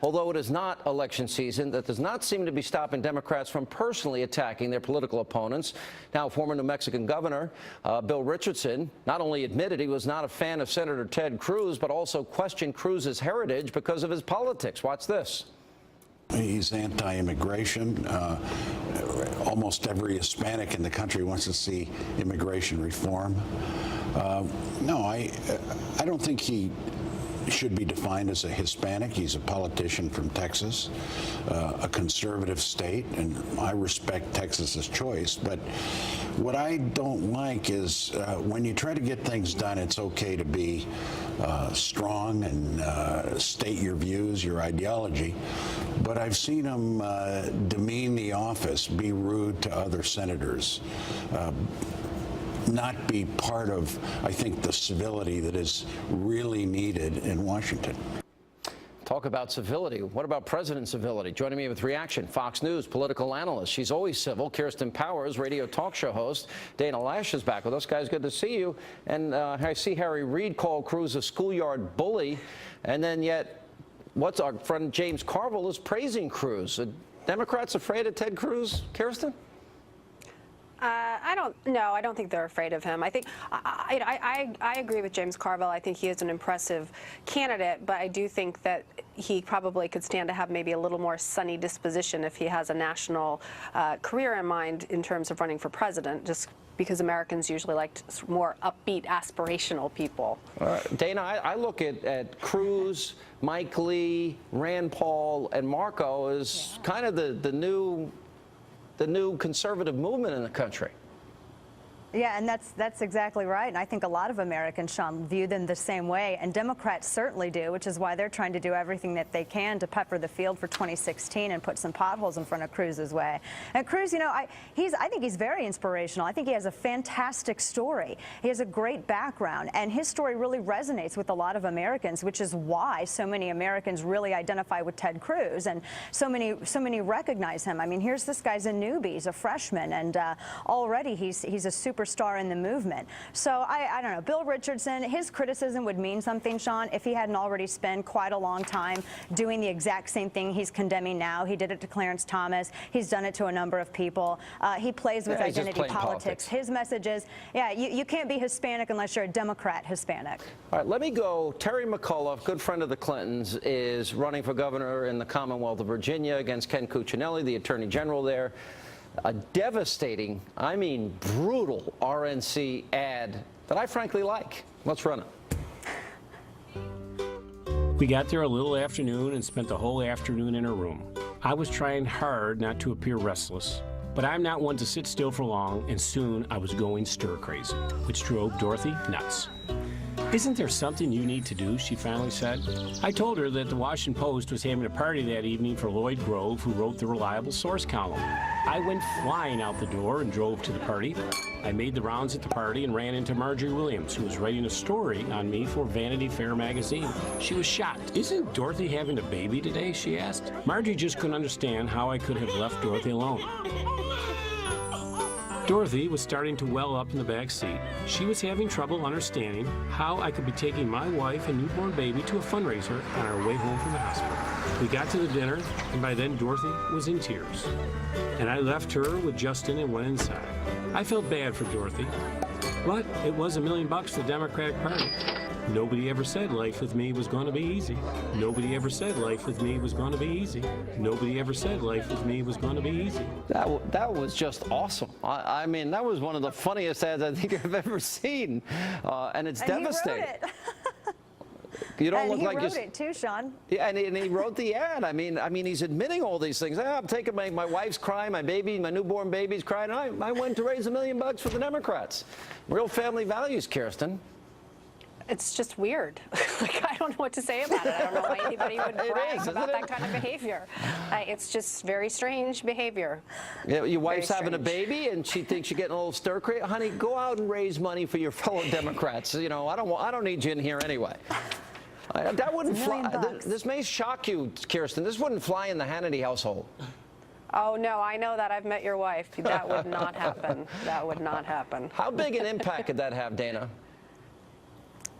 Although it is not election season, that does not seem to be stopping Democrats from personally attacking their political opponents. Now, former New Mexican Governor Bill Richardson not only admitted he was not a fan of Senator Ted Cruz, but also questioned Cruz's heritage because of his politics. Watch this. He's anti-immigration. Almost every Hispanic in the country wants to see immigration reform. No, I don't think he should be defined as a Hispanic. He's a politician from Texas, a conservative state, and I respect Texas's choice. But what I don't like is when you try to get things done, it's okay to be strong and state your views, your ideology. But I've seen him demean the office, be rude to other senators, not be part of, I think, the civility that is really needed in Washington. Talk about civility. What about President civility? Joining me with reaction, Fox News political analyst. She's always civil. Kirsten Powers, radio talk show host. Dana Loesch is back with us. Guys, good to see you. And I see Harry Reid call Cruz a schoolyard bully, and then yet, what's our friend James Carville is praising Cruz. Are Democrats afraid of Ted Cruz, Kirsten? I don't think they're afraid of him. I think I agree with James Carville. I think he is an impressive candidate, but I do think that he probably could stand to have maybe a little more sunny disposition if he has a national career in mind in terms of running for president, just because Americans usually like more upbeat, aspirational people. Dana, I look at Cruz, Mike Lee, Rand Paul, and Marco as kind of the new conservative movement in the country. Yeah, and that's exactly right. And I think a lot of Americans, Sean, view them the same way. And Democrats certainly do, which is why they're trying to do everything that they can to pepper the field for 2016 and put some potholes in front of Cruz's way. And Cruz, you know, I think he's very inspirational. I think he has a fantastic story. He has a great background, and his story really resonates with a lot of Americans, which is why so many Americans really identify with Ted Cruz, and so many recognize him. I mean, here's this guy's a newbie, he's a freshman, and already he's a superstar in the movement. So I don't know, Bill Richardson, his criticism would mean something, Sean, if he hadn't already spent quite a long time doing the exact same thing he's condemning now. He did it to Clarence Thomas. He's done it to a number of people. He plays with identity politics. His message is, yeah, you can't be Hispanic unless you're a Democrat Hispanic. All right, let me go. Terry McAuliffe, good friend of the Clintons, is running for governor in the Commonwealth of Virginia against Ken Cuccinelli, the attorney general there. A devastating, I mean brutal RNC ad that I frankly like. Let's run it. We got there a little afternoon and spent the whole afternoon in her room. I was trying hard not to appear restless, but I'm not one to sit still for long, and soon I was going stir crazy, which drove Dorothy nuts. "Isn't there something you need to do?" she finally said. I told her that the Washington Post was having a party that evening for Lloyd Grove, who wrote the Reliable Source column. I went flying out the door and drove to the party. I made the rounds at the party and ran into Marjorie Williams, who was writing a story on me for Vanity Fair magazine. She was shocked. "Isn't Dorothy having a baby today?" she asked. Marjorie just couldn't understand how I could have left Dorothy alone. Dorothy was starting to well up in the back seat. She was having trouble understanding how I could be taking my wife and newborn baby to a fundraiser on our way home from the hospital. We got to the dinner, and by then Dorothy was in tears. And I left her with Justin and went inside. I felt bad for Dorothy, but it was $1 million for the Democratic Party. Nobody ever said life with me was going to be easy. Nobody ever said life with me was going to be easy. Nobody ever said life with me was going to be easy. That was just awesome. I mean, that was one of the funniest ads I think I've ever seen, and it's devastating. He wrote it. You don't and look he like wrote it too, Sean. Yeah, and he wrote the ad. I mean, he's admitting all these things. I'm taking my wife's crying, my baby, my newborn baby's crying. I went to raise $1 million for the Democrats. Real family values, Kirsten. It's just weird. Like, I don't know what to say about it. I don't know why anybody would brag about that kind of behavior. It's just very strange behavior. Yeah, your wife's having a baby, and she thinks you're getting a little stir crazy. Honey, go out and raise money for your fellow Democrats. You know, I don't need you in here anyway. That wouldn't fly. This may shock you, Kirsten. This wouldn't fly in the Hannity household. Oh, no, I know that. I've met your wife. That would not happen. That would not happen. How big an impact could that have, Dana?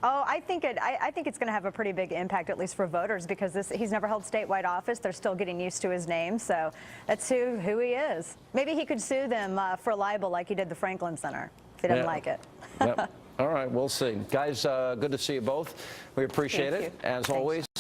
Oh, I think it's going to have a pretty big impact, at least for voters, because he's never held statewide office. They're still getting used to his name, so that's who he is. Maybe he could sue them for libel like he did the Franklin Center if he doesn't like it. Yep. All right, we'll see. Guys, good to see you both. We appreciate Thank it, you. as always.